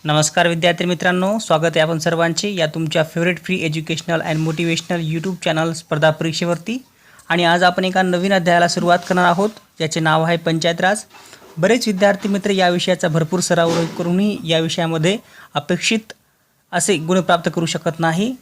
नमस्कार विद्यार्थी मित्रांनो, स्वागत आहे आपण सर्वांचे या तुमच्या favourite free educational and motivational YouTube channel स्पर्धा परीक्षेवरती। आणि आज आपण एका नवीन अध्यायाला सुरुवात करणार आहोत, ज्याचे नाव आहे पंचायत राज। बरेच विद्यार्थी मित्र या विषयाचा भरपूर सराव करूनही या विषयामध्ये अपेक्षित असे गुण प्राप्त करू शकत नाही।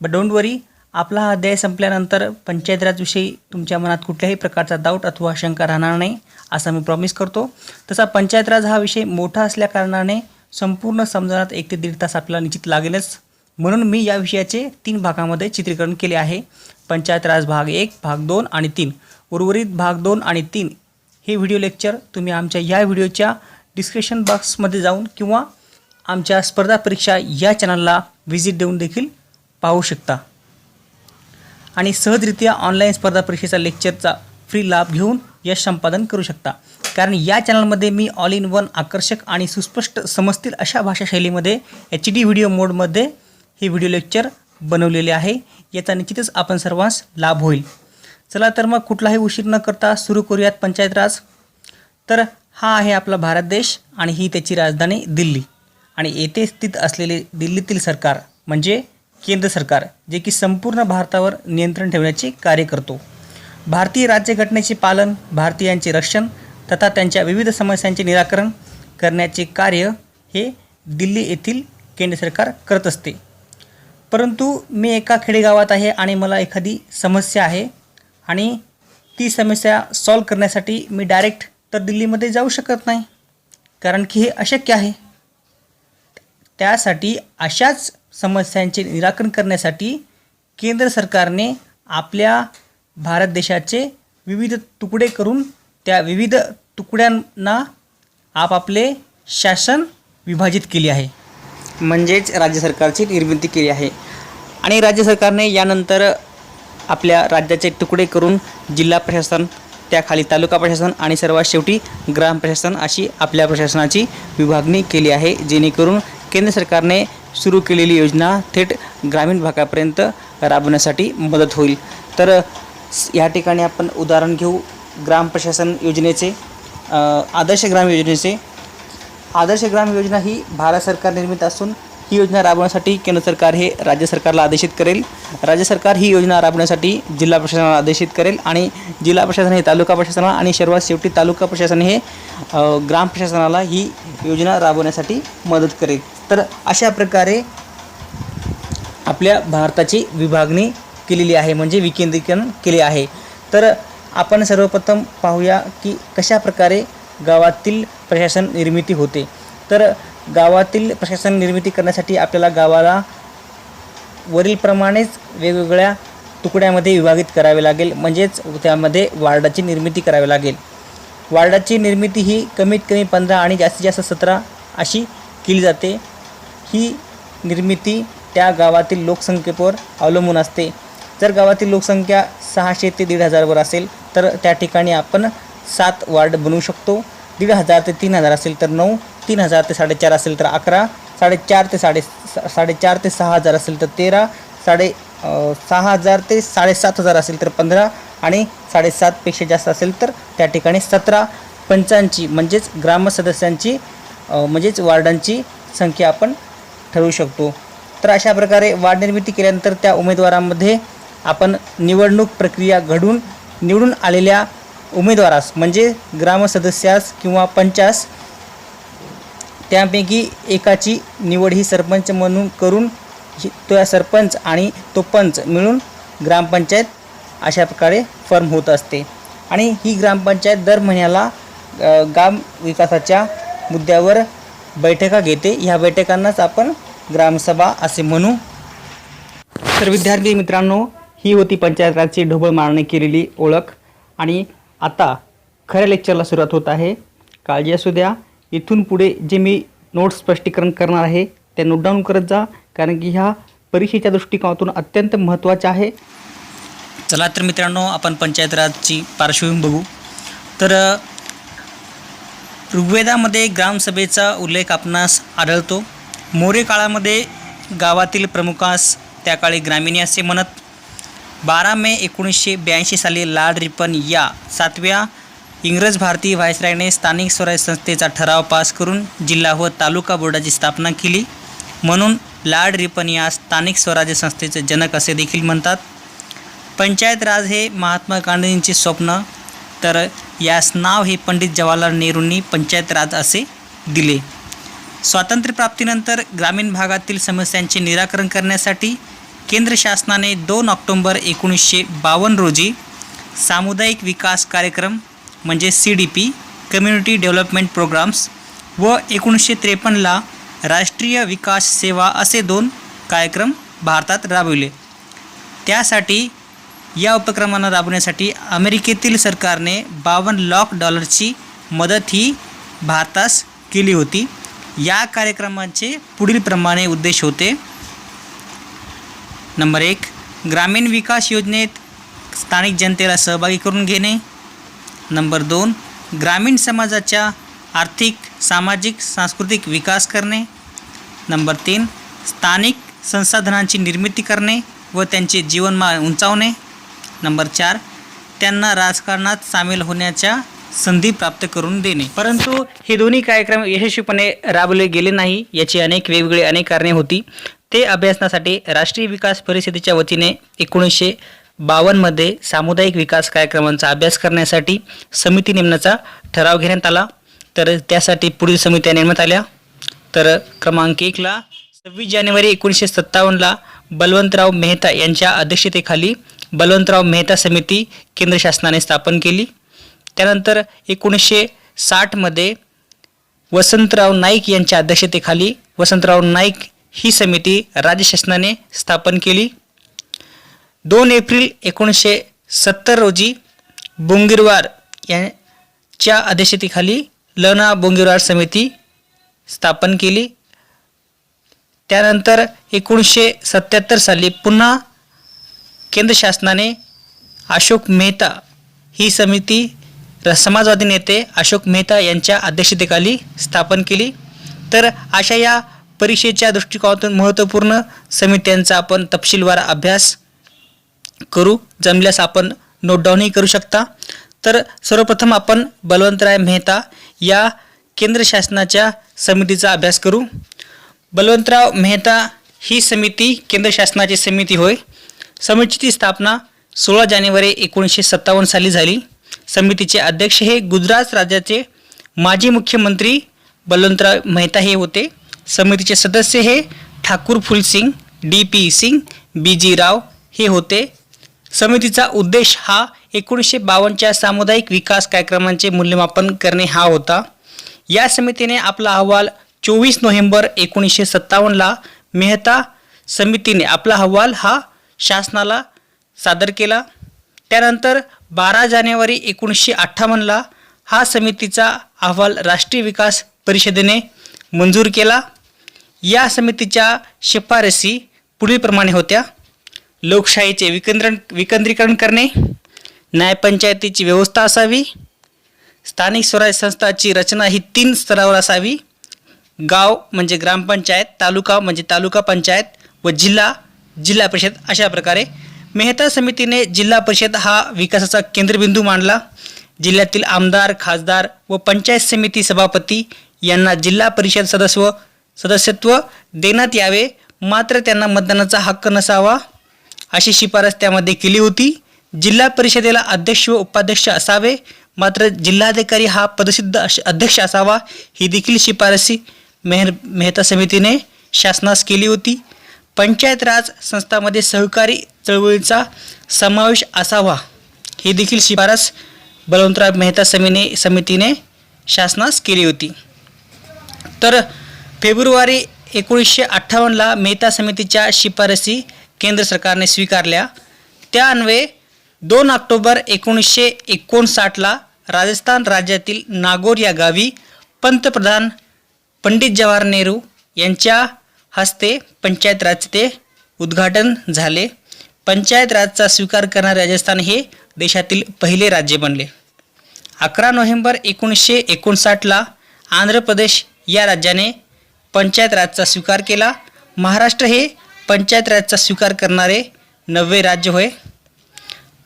बट डोंट वरी, आपला हा अध्याय संपल्यानंतर पंचायत राजविषयी तुमच्या मनात कुठल्याही प्रकारचा डाऊट अथवा शंका राहणार नाही असं मी प्रॉमिस करतो। तसा पंचायत राज हा विषय मोठा असल्या कारणाने संपूर्ण समजण्यात 1 ते 1.5 तास आपल्याला निश्चित लागेलच, म्हणून मी या विषयाचे 3 भागामध्ये चित्रीकरण केले आहे। पंचायत राज भाग 1, भाग 2 आणि 3। उर्वरित भाग 2 आणि 3 हे व्हिडिओ लेक्चर तुम्ही आमच्या या व्हिडिओच्या डिस्क्रिप्शन बॉक्समध्ये जाऊन किंवा आमच्या स्पर्धा परीक्षा या चॅनलला व्हिजिट देऊन देखील पाहू शकता आणि सहजरित्या ऑनलाईन स्पर्धा परीक्षेचा लेक्चरचा फ्री लाभ घेऊन यश संपादन करू शकता। कारण या चॅनलमध्ये मी ऑल इन वन आकर्षक आणि सुस्पष्ट समजतील अशा भाषा शैलीमध्ये HD व्हिडिओ मोडमध्ये हे व्हिडिओ लेक्चर बनवलेले आहे। याचा निश्चितच आपण सर्वांस लाभ होईल। चला तर मग कुठलाही उशीर न करता सुरू करूयात पंचायत राज। तर हा आहे आपला भारत देश आणि ही त्याची राजधानी दिल्ली आणि येथे स्थित असलेले दिल्लीतील सरकार म्हणजे केंद्र सरकार, जे की संपूर्ण भारतावर नियंत्रण ठेवण्याचे कार्य करतो। भारतीय राज्यघटनेचे पालन, भारतीयांचे रक्षण तथा त्यांच्या विविध समस्यांचे निराकरण करण्याचे कार्य हे दिल्ली येथील केंद्र सरकार करत असते। परंतु मी एका खेडेगावात आहे आणि मला एखादी समस्या आहे आणि ती समस्या सॉल्व करण्यासाठी मी डायरेक्ट तर दिल्लीमध्ये जाऊ शकत नाही, कारण की हे अशक्य आहे। त्यासाठी अशाच समस्यांचे निराकरण करण्यासाठी केंद्र सरकारने आपल्या भारत देशाचे विविध तुकडे करून त्या विविध तुकड्यांना आपापले शासन विभाजित केले आहे, म्हणजेच राज्य सरकारची निर्मिती केली आहे। आणि राज्य सरकारने यानंतर आपल्या राज्याचे तुकडे करून जिल्हा प्रशासन, त्याखाली तालुका प्रशासन आणि सर्वात शेवटी ग्राम प्रशासन अशी आपल्या प्रशासनाची विभागणी केली आहे, जेणेकरून केंद्र सरकारने सुरू केलेली योजना थेट ग्रामीण भागापर्यंत राबवण्यासाठी मदत होईल। तर या ठिकाणी आपण उदाहरण घेऊ ग्राम प्रशासन योजनेचे, आदर्श ग्राम योजनेचे। आदर्श ग्राम योजना ही भारत सरकार निर्मित असून ही योजना राबवण्यासाठी केंद्र सरकार हे राज्य सरकारला आदेशित करेल। राज्य सरकार ही योजना राबवण्यासाठी जिल्हा प्रशासनाला आदेशित करेल आणि जिल्हा प्रशासन हे तालुका प्रशासनाला आणि सर्वात शेवटी तालुका प्रशासन हे ग्राम प्रशासनाला ही योजना राबवण्यासाठी मदत करेल। तर अशा प्रकारे आपल्या भारताची विभागणी केलेली आहे, म्हणजे विकेंद्रीकरण केले आहे। तर आपण सर्वप्रथम पाहूया की कशा प्रकारे गावातील प्रशासन निर्मिती होते। तर गावातील प्रशासन निर्मिती करण्यासाठी आपल्याला गावाला वरीलप्रमाणेच वेगवेगळ्या तुकड्यामध्ये विभाजित करावे लागेल, म्हणजेच त्यामध्ये वार्डाची निर्मिती करावी लागेल। वार्डाची निर्मिती ही कमीत कमी 15 आणि जास्तीत जास्त 17 अशी केली जाते। ही निर्मिती त्या गावातील लोकसंख्येवर अवलंबून असते। जर गावातील लोकसंख्या 600 ते 1,500 वर असेल तर त्या ठिकाणी आपण 7 वार्ड बनवू शकतो। 1,500 ते 3,000 असेल तर 9, 3,000 ते 4.5 असेल तर 11, 4.5 ते 4.5 ते 6,000 असेल तर 13, 6,500 ते 7,500 असेल तर 15 आणि 7.5 पेक्षा जास्त असेल तर त्या ठिकाणी 17 पंचांची म्हणजेच ग्रामसदस्यांची म्हणजेच वार्डांची संख्या आपण ठरवू शकतो। तर अशा प्रकारे वार्ड निर्मिती केल्यानंतर त्या उमेदवारांमध्ये आपण निवडणूक प्रक्रिया घडून निवडून आलेल्या उमेदवारास म्हणजे ग्रामसदस्यास किंवा पंचास त्यापैकी एकाची निवड ही सरपंच म्हणून करून तो सरपंच आणि तो पंच मिळून ग्रामपंचायत अशा प्रकारे फॉर्म होत असते। आणि ही ग्रामपंचायत दर महिन्याला गाव विकासाच्या मुद्द्यावर बैठका घेते। ह्या बैठकांनाच आपण ग्रामसभा असे म्हणू। तर विद्यार्थी मित्रांनो, ही होती पंचायत राजची ढोबळ मारणे केलेली ओळख आणि आता खऱ्या लेक्चरला सुरुवात होत आहे। काळजी असू द्या, इथून पुढे जे मी नोट्स स्पष्टीकरण करणार आहे ते नोट डाऊन करत जा, कारण की ह्या परीक्षेच्या दृष्टिकोनातून अत्यंत महत्त्वाचे आहे। चला तर मित्रांनो, आपण पंचायत राजची पार्श्वभूमी बघू। तर ऋग्वेदामध्ये ग्रामसभेचा उल्लेख आपणास आढळतो। मौर्य काळामध्ये गावातील प्रमुखास त्या काळी ग्रामिणी असे म्हणत। 12 मे 1982 साली लॉर्ड रिपन या 7व्या इंग्रज भारतीय व्हायसरायने स्थानिक स्वराज्य संस्थेचा ठराव पास करून जिल्हा व तालुका बोर्डाची स्थापना केली, म्हणून लॉर्ड रिपन या स्थानिक स्वराज्य संस्थेचे जनक असे देखील म्हणतात. पंचायत राज हे महात्मा गांधींचे स्वप्न, तर यास नाव हे पंडित जवाहरलाल नेहरूंनी पंचायत राज असे दिले. स्वातंत्र्यप्राप्तीनंतर ग्रामीण भागातील समस्यांचे निराकरण करण्यासाठी केंद्र शासनाने 2 ऑक्टोबर 1952 रोजी सामुदायिक विकास कार्यक्रम म्हणजे CDP कम्युनिटी डेव्हलपमेंट प्रोग्राम्स व 1953ला राष्ट्रीय विकास सेवा असे 2 कार्यक्रम भारतात राबविले. त्यासाठी या उपक्रमांना राबवण्यासाठी अमेरिकेतील सरकारने $52 लाख मदत ही भारतास केली होती. या कार्यक्रमाचे पुढील प्रमाणे उद्देश होते. नंबर 1, ग्रामीण विकास योजनेत स्थानिक जनतेला सहभागी करून घेणे. नंबर 2, ग्रामीण समाजाच्या आर्थिक, सामाजिक, सांस्कृतिक विकास करणे. नंबर 3, स्थानिक संसाधनांची निर्मिती करणे व त्यांचे जीवनमान उंचावणे. नंबर 4, त्यांना राजकारणात सामील होण्याच्या संधी प्राप्त करून देणे. परंतु हे दोन्ही कार्यक्रम यशस्वीपणे राबवले गेले नाही. याची वेगवेगळी कारणे होती. ते अभ्यासण्यासाठी राष्ट्रीय विकास परिषदेच्या वतीने 1952 मध्ये सामुदायिक विकास कार्यक्रमांचा अभ्यास करण्यासाठी समिती नेमण्याचा ठराव घेण्यात आला. तर त्यासाठी पुढील समित्या नेमण्यात आल्या. तर क्रमांक 1ला 26 जानेवारी 1957ला बलवंतराव मेहता यांच्या अध्यक्षतेखाली बलवंतराव मेहता समिती केंद्र शासनाने स्थापन केली. त्यानंतर 1960 मध्ये वसंतराव नाईक यांच्या अध्यक्षतेखाली वसंतराव नाईक ही समिती राज्य शासनाने स्थापन केली. 2 एप्रिल 1970 रोजी बोंगीरवार यांच्या अध्यक्षतेखाली लना बोंगीरवार समिती स्थापन केली. त्यानंतर 1977 साली पुन्हा केंद्र शासनाने अशोक मेहता ही समिती समाजवादी नेते अशोक मेहता यांच्या अध्यक्षतेखाली स्थापन केली. तर अशा या परीक्षेच्या दृष्टिकोनातून महत्त्वपूर्ण समित्यांचा आपण तपशीलवार अभ्यास करू. जमल्यास आपण नोट डाऊनही करू शकता. तर सर्वप्रथम आपण बलवंतराव मेहता या केंद्र शासनाच्या समितीचा अभ्यास करू. बलवंतराव मेहता ही समिती केंद्र शासनाची समिती होय. समितीची स्थापना 16 जानेवारी 1957 साली झाली. समितीचे अध्यक्ष हे गुजरात राज्याचे माजी मुख्यमंत्री बलवंतराव मेहता हे होते. समितीचे सदस्य हे ठाकूर फुलसिंग, DP सिंग, BG राव हे होते. समितीचा उद्देश हा 1952च्या सामुदायिक विकास कार्यक्रमांचे मूल्यमापन करणे हा होता. या समितीने आपला अहवाल 24 नोव्हेंबर 1957ला मेहता समितीने आपला अहवाल हा शासनाला सादर केला. त्यानंतर 12 जानेवारी 1958ला हा समितीचा अहवाल राष्ट्रीय विकास परिषदेने मंजूर केला. या समितीच्या शिफारसी पुढीलप्रमाणे होत्या. लोकशाहीचे विकेंद्रीकरण करणे, न्यायपंचायतीची व्यवस्था असावी, स्थानिक स्वराज्य संस्थाची रचना ही 3 स्तरावर असावी, गाव म्हणजे ग्रामपंचायत, तालुका म्हणजे तालुका पंचायत व जिल्हा परिषद. अशा प्रकारे मेहता समितीने जिल्हा परिषद हा विकासाचा केंद्रबिंदू मानला. जिल्ह्यातील आमदार, खासदार व पंचायत समिती सभापती यांना जिल्हा परिषद सदस्यत्व देण्यात यावे, मात्र त्यांना मतदानाचा हक्क नसावा अशी शिफारस त्यामध्ये केली होती. जिल्हा परिषदेला अध्यक्ष व उपाध्यक्ष असावे, मात्र जिल्हाधिकारी हा पदसिद्ध अध्यक्ष असावा ही देखील शिफारसी मेहता समितीने शासनास केली होती. पंचायत राज संस्थांमध्ये सहकारी चळवळीचा समावेश असावा ही देखील शिफारस बलवंतराव मेहता समितीने शासनास केली होती. तर फेब्रुवारी 1958ला मेहता समितीच्या शिफारसी केंद्र सरकारने स्वीकारल्या. त्यान्वये 2 ऑक्टोबर 1959ला राजस्थान राज्यातील नागौर या गावी पंतप्रधान पंडित जवाहरलाल नेहरू यांच्या हस्ते पंचायत राजचे उद्घाटन झाले. पंचायत राजचा स्वीकार करणारे राजस्थान हे देशातील पहिले राज्य बनले. 11 नोव्हेंबर 1959ला आंध्र प्रदेश या राज्याने पंचायत राजचा स्वीकार केला. महाराष्ट्र हे पंचायत राजचा स्वीकार करणारे 9वे राज्य होय.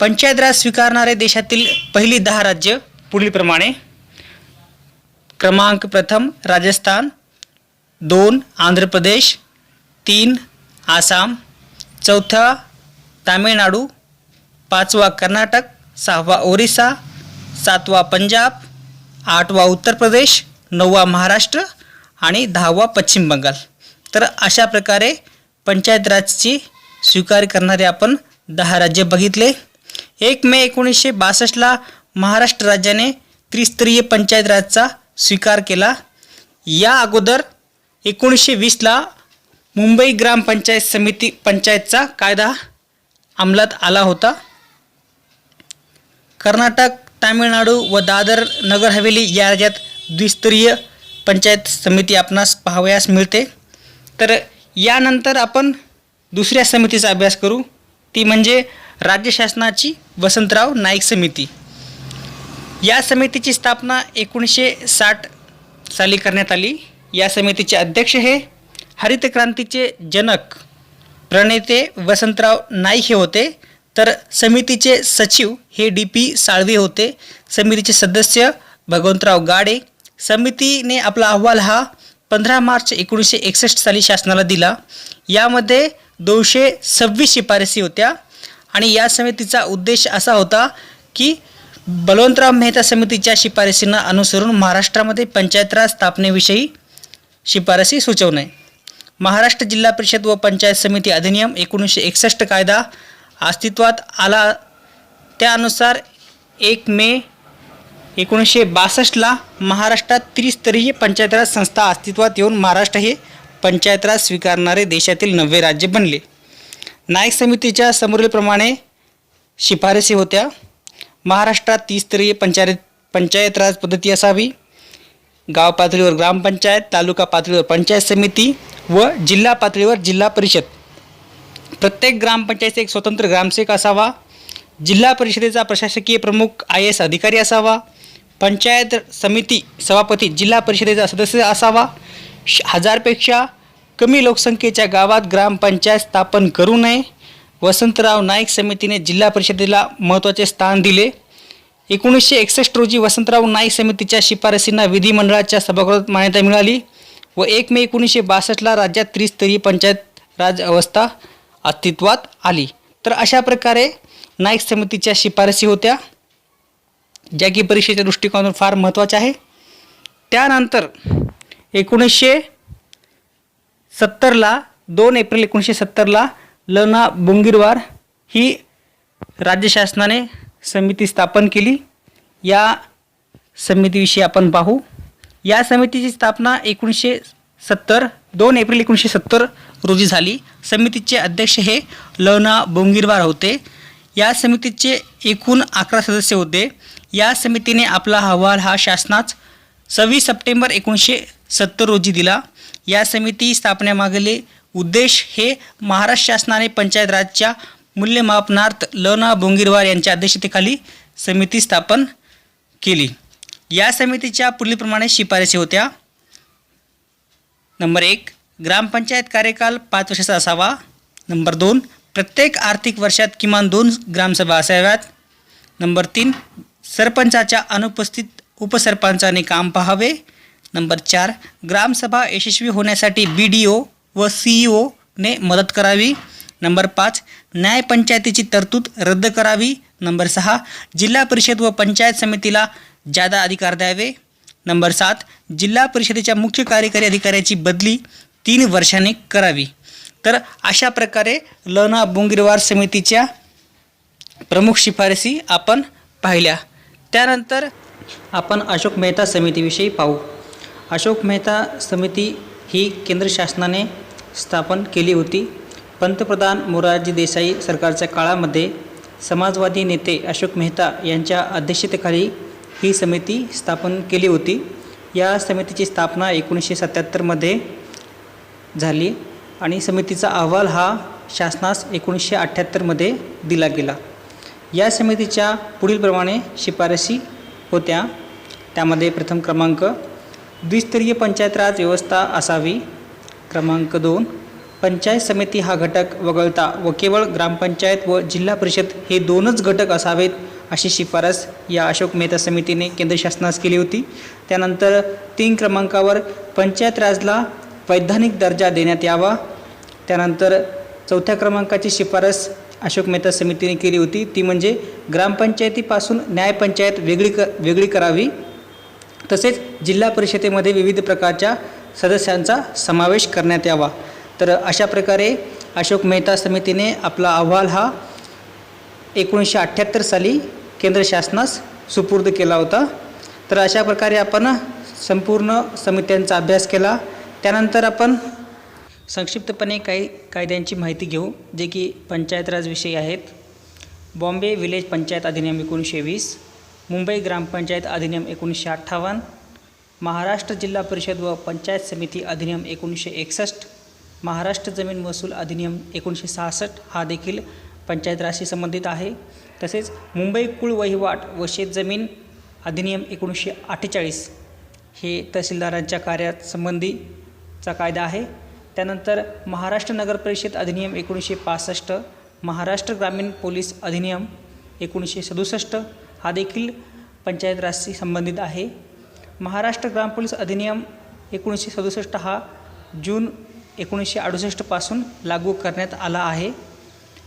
पंचायत राज स्वीकारणारे देशातील पहिली 10 राज्य पुढीलप्रमाणे: क्रमांक प्रथम राजस्थान, 2 आंध्र प्रदेश, 3 आसाम, 4 तामिळनाडू, 5वा कर्नाटक, 6वा ओरिसा, 7वा पंजाब, 8वा उत्तर प्रदेश, 9वा महाराष्ट्र आणि 10वा पश्चिम बंगाल. तर अशा प्रकारे पंचायत राजची स्वीकार करणारे आपण 10 राज्य बघितले. 1 मे 1962ला महाराष्ट्र राज्याने त्रिस्तरीय पंचायत राजचा स्वीकार केला. या अगोदर 1920ला मुंबई ग्रामपंचायत समिती पंचायतचा कायदा अंमलात आला होता. कर्नाटक, तामिळनाडू व दादर नगर हवेली या राज्यात द्विस्तरीय पंचायत समिती आपणास पाहावयास मिळते. तर यानंतर आपण दुसऱ्या समितीचा अभ्यास करू, ती म्हणजे राज्य शासनाची वसंतराव नाईक समिती. या समितीची स्थापना 1960 साली करण्यात आली. या समितीचे अध्यक्ष हे हरित क्रांतीचे जनक प्रणेते वसंतराव नाईक हे होते. तर समितीचे सचिव हे DP साळवे होते. समितीचे सदस्य भगवंतराव गाडे. समितीने आपला अहवाल हा 15 मार्च 1961 साली शासनाला दिला. यामध्ये 226 शिफारसी होत्या आणि या समितीचा उद्देश असा होता की बलवंतराव मेहता समितीच्या शिफारसींना अनुसरून महाराष्ट्रामध्ये पंचायत राज स्थापनेविषयी शिफारसी सुचवणे. महाराष्ट्र जिल्हा परिषद व पंचायत समिती अधिनियम 1961 कायदा अस्तित्वात आला. त्यानुसार 1 मे 1962ला महाराष्ट्रात त्रिस्तरीय पंचायत राज संस्था अस्तित्वात येऊन महाराष्ट्र हे पंचायत राज स्वीकारणारे देशातील 9वे राज्य बनले. नाईक समितीच्या समोरीलप्रमाणे शिफारसी होत्या. महाराष्ट्रात त्रिस्तरीय पंचायत राज पद्धती असावी. गाव पातळीवर ग्रामपंचायत, तालुका पातळीवर पंचायत समिती व जिल्हा पातळीवर जिल्हा परिषद. प्रत्येक ग्रामपंचायतीचा एक स्वतंत्र ग्रामसेवक असावा. जिल्हा परिषदेचा प्रशासकीय प्रमुख IAS अधिकारी असावा. पंचायत समिती सभापती जिल्हा परिषदेचा सदस्य असावा. 1000पेक्षा कमी लोकसंख्येच्या गावात ग्रामपंचायत स्थापन करू नये. वसंतराव नाईक समितीने जिल्हा परिषदेला महत्त्वाचे स्थान दिले. 1961 रोजी वसंतराव नाईक समितीच्या शिफारसींना विधिमंडळाच्या सभागृहात मान्यता मिळाली व 1 मे 1962ला राज्यात त्रिस्तरीय पंचायत राज अवस्था अस्तित्वात आली. तर अशा प्रकारे नाईक समितीच्या शिफारसी होत्या, ज्या की परीक्षेच्या दृष्टिकोनातून फार महत्त्वाच्या आहे. त्यानंतर 1970ला 2 एप्रिल 1970ला ल.ना. बोंगीरवार ही राज्य शासनाने समिती स्थापन केली. या समितीविषयी आपण पाहू. या समितीची स्थापना 2 एप्रिल 1970 रोजी झाली. समितीचे अध्यक्ष हे ल.ना. बोंगीरवार होते. या समितीचे एकूण 11 सदस्य होते. या समितीने आपला अहवाल हा शासनास 26 सप्टेंबर 1970 रोजी दिला. या समिती स्थापनेमागील उद्देश हे महाराष्ट्र शासनाने पंचायत राजच्या मूल्यमापनार्थ ल.ना. बोंगीरवार यांच्या अध्यक्षतेखाली समिती स्थापन केली. या समितीच्या पुढीलप्रमाणे शिफारसी होत्या. नंबर 1, ग्रामपंचायत कार्यकाल 5 वर्षाचा असावा. नंबर 2, प्रत्येक आर्थिक वर्षात किमान 2 ग्रामसभा असाव्यात. नंबर 3, सरपंचाच्या अनुपस्थित उपसरपंचाने काम पाहावे. नंबर 4, ग्रामसभा यशस्वी होण्यासाठी BDO व CEO ने मदत करावी. नंबर 5, न्यायपंचायतीची तरतूद रद्द करावी. नंबर 6, जिल्हा परिषद व पंचायत समितीला जादा अधिकार द्यावे. नंबर 7, जिल्हा परिषदेच्या मुख्य कार्यकारी अधिकाऱ्याची बदली 3 वर्षांनी करावी. तर अशा प्रकारे ल.ना. बोंगीरवार समितीच्या प्रमुख शिफारसी आपण पाहिल्या. त्यानंतर आपण अशोक मेहता समितीविषयी पाहू. अशोक मेहता समिती ही केंद्र शासनाने स्थापन केली होती. पंतप्रधान मोरारजी देसाई सरकारच्या काळामध्ये समाजवादी नेते अशोक मेहता यांच्या अध्यक्षतेखाली ही समिती स्थापन केली होती. या समितीची स्थापना 1977मध्ये झाली आणि समितीचा अहवाल हा शासनास 1978मध्ये दिला गेला. या समितीच्या पुढीलप्रमाणे शिफारसी होत्या. त्यामध्ये प्रथम क्रमांक, द्विस्तरीय पंचायत राज व्यवस्था असावी. क्रमांक 2, पंचायत समिती हा घटक वगळता व केवळ ग्रामपंचायत व जिल्हा परिषद हे 2च घटक असावेत अशी शिफारस या अशोक मेहता समितीने केंद्र शासनास केली होती। त्यानंतर 3 क्रमांकावर पंचायत राजला वैधानिक दर्जा देण्यात यावा। त्यानंतर 4थ्या क्रमांकाची शिफारस अशोक मेहता समितीने केली होती, ती म्हणजे ग्रामपंचायतीपासून न्यायपंचायत वेगळी करावी। तसेच जिल्हा परिषदेमध्ये विविध प्रकारच्या सदस्यांचा समावेश करण्यात यावा। तर अशा प्रकारे अशोक मेहता समितीने आपला अहवाल हा 1978 साली केंद्र शासनास सुपूर्द केला होता। तर अशा प्रकारे आपण संपूर्ण समित्यांचा अभ्यास केला। त्यानंतर आपण संक्षिप्तपणे काही कायद्यांची माहिती घेऊ, जे की पंचायत राज विषयी आहेत। बॉम्बे विलेज पंचायत अधिनियम 1920, मुंबई ग्रामपंचायत अधिनियम 1958, महाराष्ट्र जिल्हा परिषद व पंचायत समिती अधिनियम 1961, महाराष्ट्र जमीन महसूल अधिनियम 1966 हा देखील पंचायत राजशी संबंधित आहे। तसेच मुंबई कुळ वहिवाट व शेतजमीन अधिनियम 1948 हे तहसीलदारांच्या कार्यासंबंधीचा कायदा आहे। त्यानंतर महाराष्ट्र नगर परिषद अधिनियम 1965, महाराष्ट्र ग्रामीण पोलीस अधिनियम 1967 हा देखील पंचायत राजशी संबंधित आहे। महाराष्ट्र ग्राम पोलीस अधिनियम 1967 हा जून 1968 पासून लागू करण्यात आला आहे।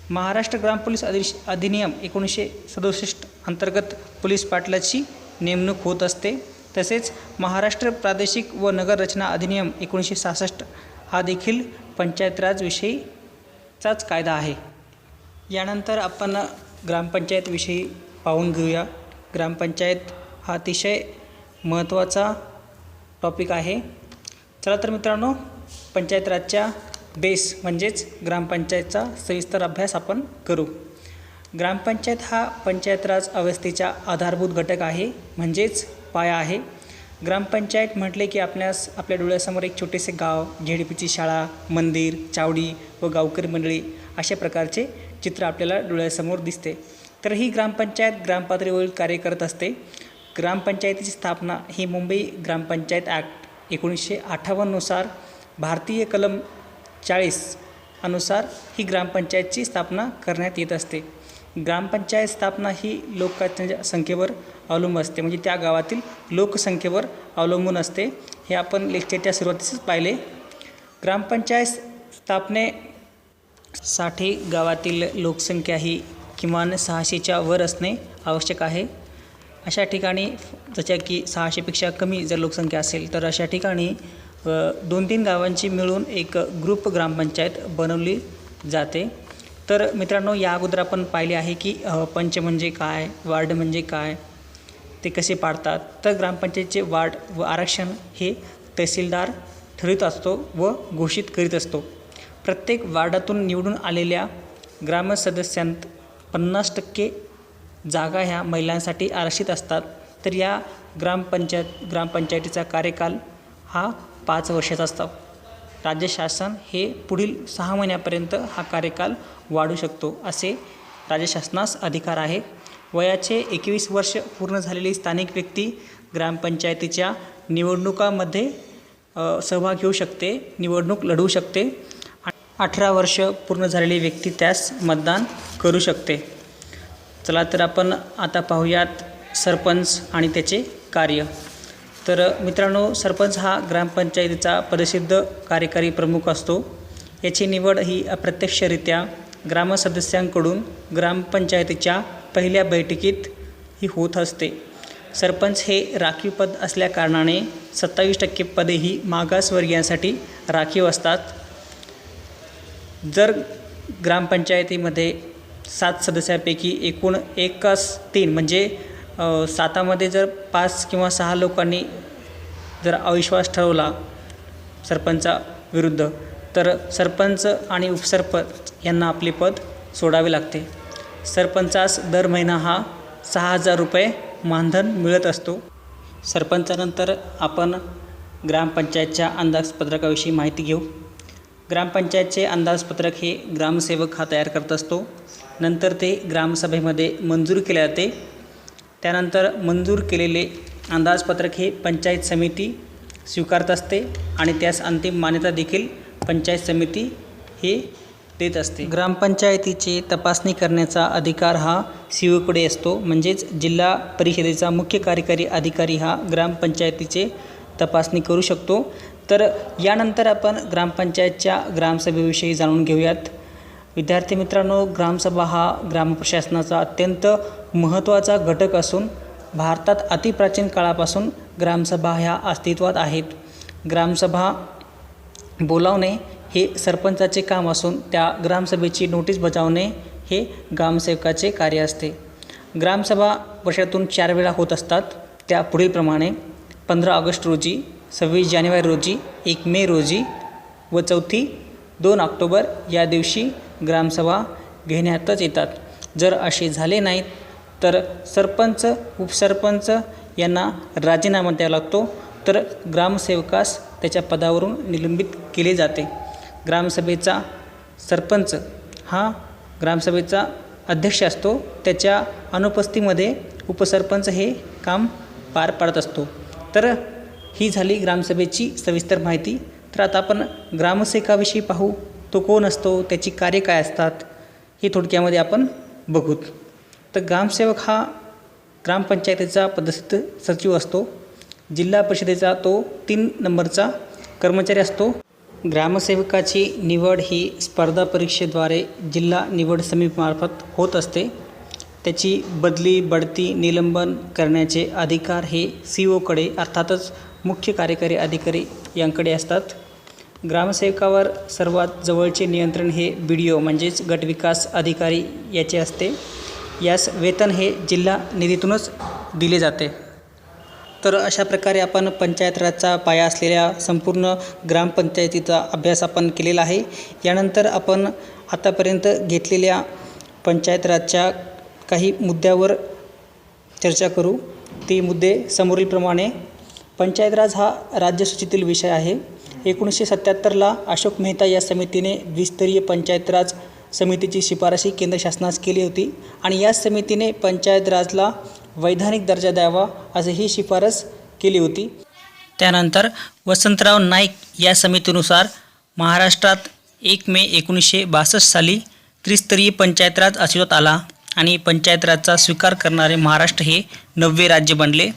महाराष्ट्र ग्राम पोलीस अधिनियम 1967 अंतर्गत पोलीस पाटलाची नेमणूक होत असते। तसेच महाराष्ट्र प्रादेशिक व नगर रचना अधिनियम 1966 हा देखील पंचायत राज विषयीचाच कायदा आहे। यानंतर आपण ग्रामपंचायतविषयी पाहून घेऊया। ग्रामपंचायत हा अतिशय महत्त्वाचा टॉपिक आहे। चला तर मित्रांनो, पंचायत राजच्या बेस म्हणजेच ग्रामपंचायतचा सविस्तर अभ्यास आपण करू। ग्रामपंचायत हा पंचायत राज व्यवस्थेचा आधारभूत घटक आहे, म्हणजेच पाया आहे। ग्रामपंचायत म्हटले की आपल्या डोळ्यासमोर एक छोटेसे गाव, झेडपीची शाळा, मंदिर, चावडी व गावकरी मंडळी अशा प्रकारचे चित्र आपल्याला डोळ्यासमोर दिसते। तर ही ग्रामपंचायत ग्रामपातळीवर कार्य करत असते। ग्रामपंचायतीची स्थापना ही मुंबई ग्रामपंचायत ॲक्ट 1958 नुसार भारतीय कलम 40 अनुसार ही ग्रामपंचायतची स्थापना करण्यात येत असते। ग्रामपंचायत स्थापना ही लोकसंख्येच्या संख्येवर अवलंबून असते, म्हणजे त्या गावातील लोकसंख्येवर अवलंबून असते। हे आपण लेक्चरच्या सुरुवातीसच पाहिले। ग्रामपंचायत स्थापनेसाठी गावातील लोकसंख्या ही किमान 600च्या वर असणे आवश्यक आहे। अशा ठिकाणी जशा की 600पेक्षा कमी जर लोकसंख्या असेल तर अशा ठिकाणी 2-3 गावांची मिळून एक ग्रुप ग्रामपंचायत बनवली जाते। तर मित्रांनो, या अगोदर आपण पाहिले आहे की पंच म्हणजे काय, वार्ड म्हणजे काय, ते कसे पाडतात। तर ग्रामपंचायतीचे वार्ड व आरक्षण हे तहसीलदार ठरवित असतो व घोषित करीत असतो। प्रत्येक वार्डातून निवडून आलेल्या ग्रामसदस्यांत 50% जागा ह्या महिलांसाठी आरक्षित असतात। तर या ग्रामपंचायतीचा कार्यकाल हा 5 वर्षाचा असतो। राज्य शासन हे पुढील 6 महिन्यापर्यंत हा कार्यकाल वाढू शकतो, असे राज्य शासनास अधिकार आहे। वयाचे 21 वर्ष पूर्ण झालेली स्थानिक व्यक्ती ग्रामपंचायतीच्या निवडणुकामध्ये सहभाग घेऊ शकते, निवडणूक लढवू शकते। 18 वर्ष पूर्ण झालेली व्यक्ती त्यास मतदान करू शकते। चला तर आपण आता पाहूयात सरपंच आणि त्याचे कार्य। तर मित्रांनो, सरपंच हा ग्रामपंचायतीचा पदसिद्ध कार्यकारी प्रमुख असतो। याची निवड ही अप्रत्यक्षरित्या ग्रामसदस्यांकडून ग्रामपंचायतीच्या पहिल्या बैठकीत ही होत असते। सरपंच हे राखीव पद असल्याकारणाने 27% पदे ही मागासवर्गीयांसाठी राखीव असतात। जर ग्रामपंचायतीमध्ये 7 सदस्यांपैकी एकूण 1/3 म्हणजे 7मध्ये जर 5 किंवा 6 लोकांनी जर अविश्वास ठरवला सरपंचाविरुद्ध, तर सरपंच आणि उपसरपंच यांना आपले पद सोडावे लागते। सरपंचास दर महिना हा 6,000 रुपये मानधन मिळत असतो। सरपंचानंतर आपण ग्रामपंचायतच्या अंदाजपत्रकाविषयी माहिती घेऊ। ग्रामपंचायतचे अंदाजपत्रक हे ग्रामसेवक हा तयार करत असतो। नंतर ते ग्रामसभेमध्ये मंजूर केले जाते। त्यानंतर मंजूर केलेले अंदाजपत्रक हे पंचायत समिती स्वीकारत असते आणि त्यास अंतिम मान्यता देखील पंचायत समिती हे देत असते। ग्रामपंचायतीची तपासणी करण्याचा अधिकार हा CEOकडे असतो, म्हणजेच जिल्हा परिषदेचा मुख्य कार्यकारी अधिकारी हा ग्रामपंचायतीचे तपासणी करू शकतो। तर यानंतर आपण ग्रामपंचायतच्या ग्रामसभेविषयी जाणून घेऊयात। विद्यार्थी मित्रांनो, ग्रामसभा हा ग्रामप्रशासनाचा अत्यंत महत्त्वाचा घटक असून भारतात अतिप्राचीन काळापासून ग्रामसभा ह्या अस्तित्वात आहेत। ग्रामसभा बोलावणे हे सरपंचाचे काम असून त्या ग्रामसभेची नोटीस बजावणे हे ग्रामसेवकाचे कार्य असते। ग्रामसभा वर्षातून 4 वेळा होत असतात, त्या पुढीलप्रमाणे: 15 ऑगस्ट रोजी, 26 जानेवारी रोजी, 1 मे रोजी व चौथी 2 ऑक्टोबर या दिवशी ग्रामसभा घेण्यातच येतात। जर असे झाले नाहीत तर सरपंच, उपसरपंच यांना राजीनामा द्यावा लागतो, तर ग्रामसेवकास त्याच्या पदावरून निलंबित केले जाते। ग्रामसभेचा सरपंच हा ग्रामसभेचा अध्यक्ष असतो, त्याच्या अनुपस्थितीमध्ये उपसरपंच हे काम पार पाडत असतो। तर ही झाली ग्रामसभेची सविस्तर माहिती। तर आता आपण ग्रामसेवकाविषयी पाहू, तो कोण असतो, त्याची कार्य काय असतात हे थोडक्यामध्ये आपण बघू। तर ग्रामसेवक हा ग्रामपंचायतीचा पदस्थ सचिव असतो। जिल्हा परिषदेचा तो 3 नंबरचा कर्मचारी असतो। ग्रामसेवकाची निवड ही स्पर्धा परीक्षेद्वारे जिल्हा निवड समितीमार्फत होत असते। त्याची बदली, बढती, निलंबन करण्याचे अधिकार हे CEOकडे अर्थातच मुख्य कार्यकारी अधिकारी यांकडे असतात। ग्रामसेवकावर सर्वात जवळचे नियंत्रण हे BDO म्हणजेच गट विकास अधिकारी याचे असते। यास वेतन हे जिल्हा निधीतूनच दिले जाते। तर अशा प्रकारे आपण पंचायत राजचा पाया असलेल्या संपूर्ण ग्रामपंचायतीचा अभ्यास आपण केलेला आहे। यानंतर आपण आतापर्यंत घेतलेल्या पंचायत राजच्या काही मुद्द्यावर चर्चा करू। ते मुद्दे समोरीलप्रमाणे: पंचायत राज हा राज्यसूचीतील विषय आहे। 1977ला अशोक मेहता या समितीने द्विस्तरीय पंचायत राज समितीची शिफारशी केंद्र शासनास केली होती आणि या समितीने पंचायत राजला वैधानिक दर्जा द्यावा अशी ही शिफारस केली होती। त्यानंतर वसंतराव नाईक या समितीनुसार महाराष्ट्रात 1 मे 1962 साली त्रिस्तरीय पंचायत राज अस्तित्वात आला आणि पंचायत राजचा स्वीकार करणारे महाराष्ट्र हे 9वे राज्य बनले।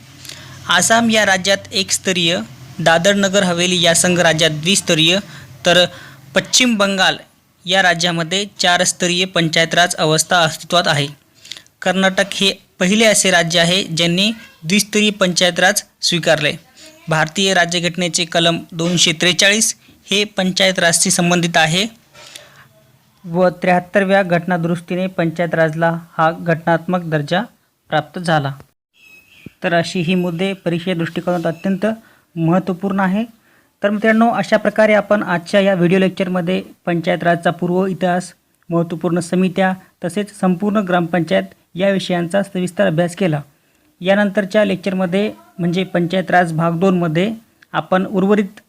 आसाम या राज्यात 1 स्तरीय, दादर नगर हवेली या संघ राज्यात द्विस्तरीय, तर पश्चिम बंगाल या राज्यामध्ये 4 स्तरीय पंचायत राज अवस्था अस्तित्वात आहे। कर्नाटक हे पहिले असे राज्य आहे ज्यांनी द्विस्तरीय पंचायत राज स्वीकारले। भारतीय राज्यघटनेचे कलम 243 हे पंचायत राजशी संबंधित आहे व 73व्या घटनादुरुस्तीने पंचायत राजला हा घटनात्मक दर्जा प्राप्त झाला। तर अशी ही मुद्दे परीक्षेच्या दृष्टिकोनात अत्यंत महत्त्वपूर्ण आहे। तर मित्रांनो, अशा प्रकारे आपण आजच्या या व्हिडिओ लेक्चरमध्ये पंचायत राजचा पूर्व इतिहास, महत्त्वपूर्ण समित्या तसेच संपूर्ण ग्रामपंचायत या विषयांचा सविस्तर अभ्यास केला। यानंतरच्या लेक्चरमध्ये म्हणजे पंचायत राज भाग 2मध्ये आपण उर्वरित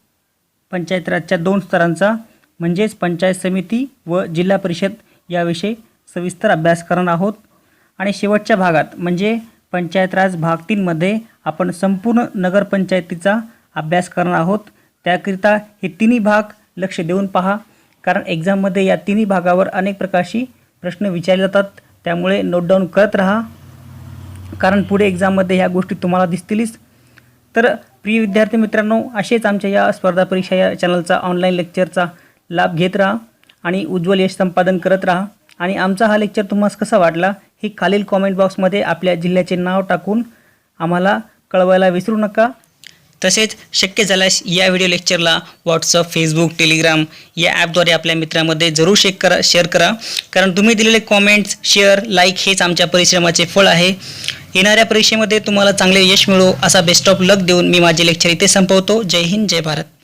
पंचायत राजच्या 2 स्तरांचा म्हणजेच पंचायत समिती व जिल्हा परिषद याविषयी सविस्तर अभ्यास करणार आहोत। आणि शेवटच्या भागात म्हणजे पंचायत राज भाग 3मध्ये आपण संपूर्ण नगरपंचायतीचा अभ्यास करणार आहोत। त्याकरिता हे 3 भाग लक्ष देऊन पहा, कारण एक्झाममध्ये या 3 भागावर अनेक प्रकारची प्रश्न विचारले जातात। त्यामुळे नोट डाऊन करत राहा, कारण पुढे एक्झाममध्ये ह्या गोष्टी तुम्हाला दिसतीलच। तर प्रिय विद्यार्थी मित्रांनो, असेच आमच्या या स्पर्धा परीक्षा या चॅनलचा ऑनलाईन लेक्चरचा लाभ घेत राहा आणि उज्ज्वल यश संपादन करत राहा। आणि आमचा हा लेक्चर तुम्हाला कसा वाटला हे खालील कॉमेंट बॉक्समध्ये आपल्या जिल्ह्याचे नाव टाकून आम्हाला कळवायला विसरू नका। तसेच शक्य झाल्यास या व्हिडिओ लेक्चरला व्हॉट्सअप, फेसबुक, टेलिग्राम या ॲपद्वारे आपल्या मित्रांमध्ये जरूर शेअर करा, कारण तुम्ही दिलेले कॉमेंट्स, शेअर, लाईक हेच आमच्या परिश्रमाचे फळ आहे। येणाऱ्या परीक्षेमध्ये तुम्हाला चांगले यश मिळो असा बेस्ट ऑफ लक देऊन मी माझे लेक्चर इथे संपवतो। जय हिंद, जय भारत।